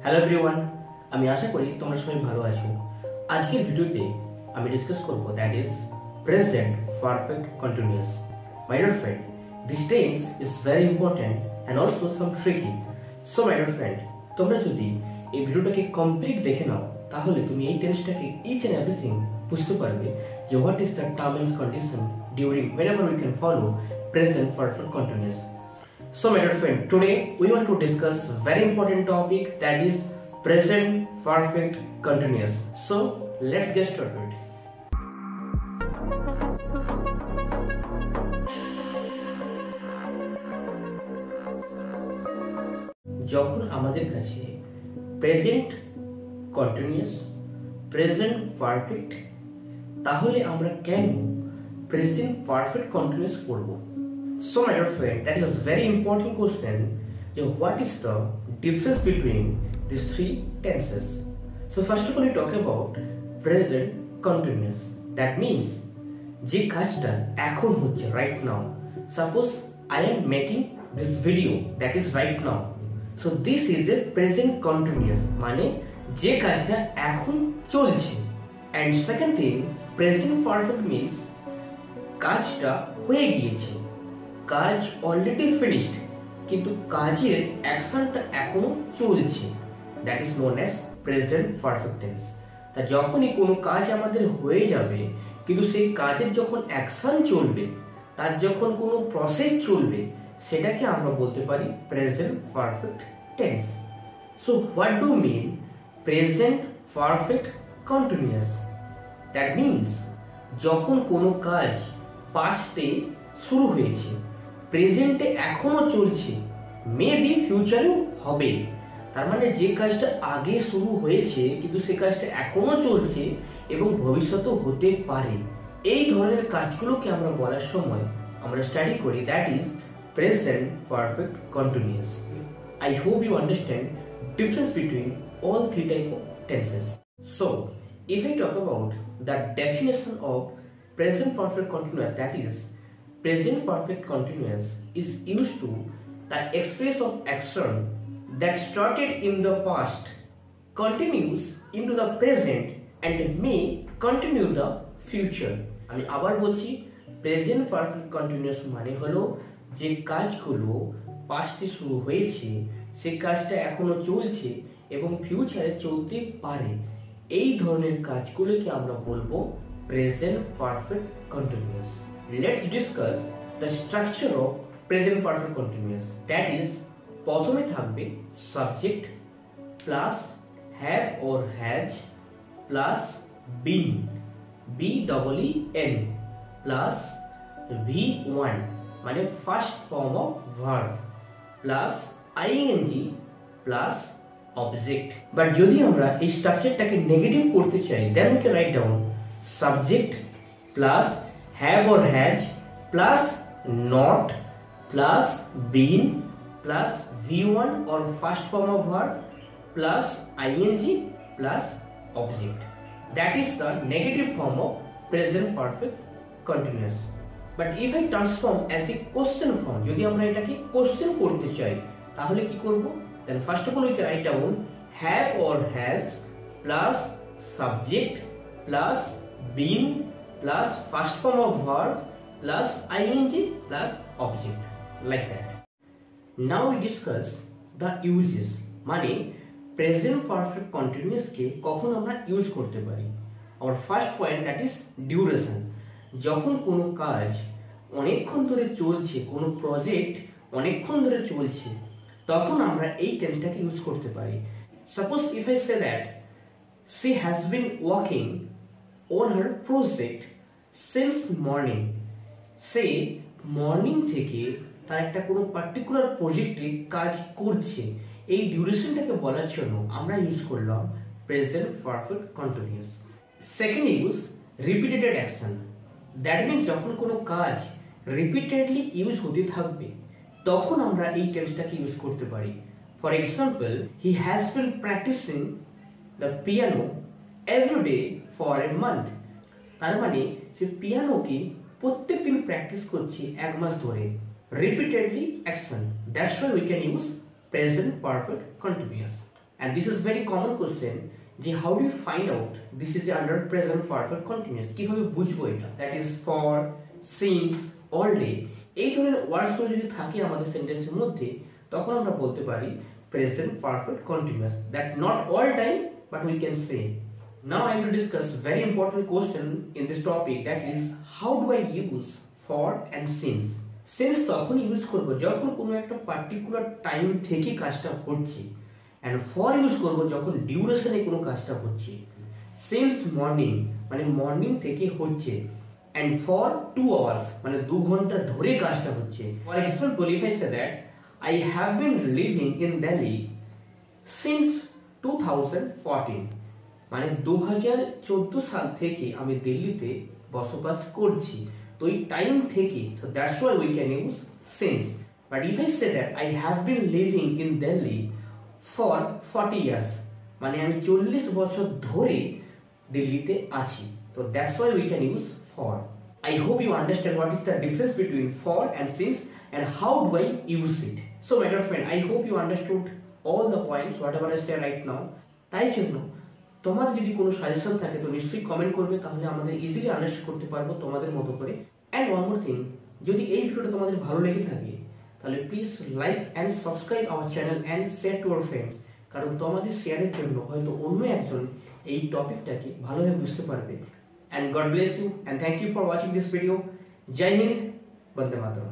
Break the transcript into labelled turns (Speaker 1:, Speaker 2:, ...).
Speaker 1: Hello everyone, আমি আশা করি তোমরা সবাই ভালো আছো। আজকের ভিডিওতে আমি ডিসকাস করব that is present perfect continuous. My dear friend, this tense is very important and also some tricky. So my dear friend, তোমরা যদি এই ভিডিওটাকে কমপ্লিট দেখে নাও তাহলে তুমি এই টেন্সটাকে ইচ অ্যান্ড এভরিথিং বুঝতে পারবে যে what is the term and condition during whenever we can follow present perfect continuous. So my dear friend, today we want to discuss very important topic that is present perfect continuous. So let's get started. যখন আমাদের কাছে present continuous, present perfect, তাহলে আমরা কেন present perfect continuous পড়ব? So my dear friend, that is a very important question. What is the difference between these three tenses? So first of all, we talk about present continuous. That means যে কাজটা এখন হচ্ছে right now. Suppose I am making this video, that is right now. So this is a present continuous, মানে যে কাজটা এখন চলছে। And second thing, present perfect means কাজটা হয়ে গিয়েছে, কাজ অলরেডি ফিনিশড, কিন্তু কাজের অ্যাকশনটা এখনো চলছে। That is known as present perfect tense. তা যখনই কোনো কাজ আমাদের হয়ে যাবে কিন্তু সেই কাজের যখন অ্যাকশন চলবে, তার যখন কোনো প্রসেস চলবে, সেটাকে আমরা বলতে পারি present perfect tense. So what do mean present perfect continuous? That means যখন কোনো কাজ পাস্টে শুরু হয়েছে, প্রেজেন্টে এখনো চলছে, মেবি ফিউচারেও হবে। তার মানে যে কাজটা আগে শুরু হয়েছে কিন্তু সে কাজটা এখনো চলছে এবং ভবিষ্যতেও হতে পারে, এই ধরনের কাজগুলোকে আমরা বলার সময় আমরা স্টাডি করি that is present perfect continuous. I hope you understand difference between all three type of tenses. So if I talk about the definition of present perfect continuous, that is present perfect continuous is used to the express of action that started in the past, continues into the present and may continue the future. আমি আবার বলছি, present perfect continuous মানে হলো যে কাজগুলো পাস্টে শুরু হয়েছে, সে কাজটা এখনো চলছে এবং ফিউচারে চলতে পারে, এই ধরনের কাজগুলোকে আমরা বলবো present perfect continuous. Let's discuss the structure of present perfect continuous. That is, প্রথমে থাকবে subject plus have or has plus been, B-E-E-N, plus V1 মানে first form of verb, plus ing plus object. But যদি আমরা এই স্ট্রাকচারটাকে negative করতে চাই, then we can write down subject plus have or has plus not plus been plus v1 or first form of verb plus ing plus object. That is the negative form of present perfect continuous. But if I transform as a question form, যদি আমরা এটাকে question করতে চাই তাহলে কি করব? Then first of all we can write down have or has plus subject plus been plus first form of verb plus ing plus object, like that. Now we discuss the uses, মানে present perfect continuous কে কখন আমরা use করতে পারি। our first point, that is duration. যখন কোনো কাজ অনেকক্ষণ ধরে চলছে, কোনো প্রজেক্ট অনেকক্ষণ ধরে চলছে, তখন আমরা এই টেন্সটাকে ইউজ করতে পারি। Suppose if I say that she has been working on her project since morning, say morning থেকে তার একটা কোনো পার্টিকুলার প্রজেক্টে কাজ করছে, এই ডিউরেশনটাকে বলার জন্য আমরা ইউজ করলাম present perfect continuous. Second use repeated action. That means যখন কোনো কাজ রিপিটেডলি ইউজ হতে থাকবে তখন আমরা এই টেন্সটাকে ইউজ করতে পারি। For example, he has been practising the piano everyday for a month. তার মানে সে পিয়ানোকে প্রত্যেক দিন প্র্যাকটিস করছে এক মাস ধরে। Repeatedly action, that's why we can use present perfect continuous. and this is very common question যে how do you find out this is under present perfect continuous, কিভাবে বুঝবো এটা, that is for, since, all day, এই ধরনের ওয়ার্ডসগুলো যদি থাকে আমাদের সেন্টেন্সের মধ্যে তখন আমরা বলতে পারি present perfect continuous, that not all time but we can say. Now I am going to discuss very important question in this topic, that is how do I use for and since. Since তখন use করব যখন কোনো একটা particular time থেকে কাজটা হচ্ছে, and for use করব যখন ডিউরেশনে কোনো কাজটা হচ্ছে। since মর্নিং মানে মর্নিং থেকে হচ্ছে, and for 2 hours মানে 2 ঘন্টা ধরে কাজটা হচ্ছে। For example, if I say that I have been living in Delhi since 2014, মানে 2014 সাল থেকে আমি দিল্লিতে বসবাস করছি, তো এই টাইম থেকে, so that's why we can use since. But if I say that I have been living in Delhi for 40 years, মানে আমি 40 বছর ধরে দিল্লিতে আছি, তো that's why we can use for. I hope you understand what is the difference between for and since and how do I use it. So my dear friend, I hope you understood all the points whatever I said right now. তাই জন্য তোমাদের যদি কোনো suggestion থাকে তো নিশ্চয়ই comment করবে, তাহলে আমাদের ইজিলি আন্ডারস্ট্যান্ড করতে পারবো তোমাদের মতো করে। অ্যান্ড ওয়ান মোর থিং, যদি এই ভিডিওটা তোমাদের ভালো লেগে থাকে তাহলে please like and subscribe our channel and share to our friends, কারণ তোমাদের শেয়ারের জন্য হয়তো অন্য একজন এই টপিকটাকে ভালোভাবে বুঝতে পারবে। And God bless you and thank you for watching this video. Jai Hind, Vande Mataram.